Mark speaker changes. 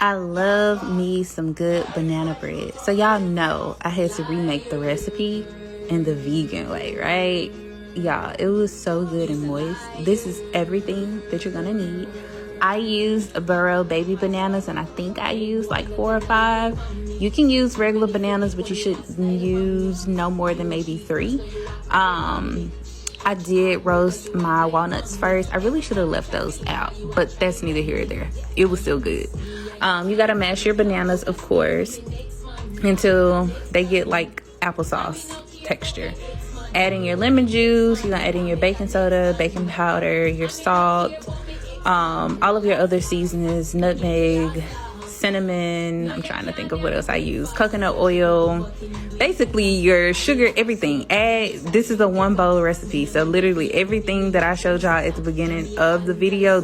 Speaker 1: I love me some good banana bread. So y'all know I had to remake the recipe in the vegan way, right? Y'all, it was so good and moist. This is everything that you're gonna need. I used Burro baby bananas, and I think I used like 4 or 5. You can use regular bananas, but you should use no more than maybe 3. I did roast my walnuts first. I really should have left those out, but that's neither here or there. It was still good. You gotta mash your bananas, of course, until they get like applesauce texture. Add in your lemon juice. You're gonna add in your baking soda, baking powder, your salt, all of your other seasonings, nutmeg, cinnamon. I'm trying to think of what else I use. Coconut oil, basically your sugar, everything. This is a 1 bowl recipe, so literally everything that I showed y'all at the beginning of the video,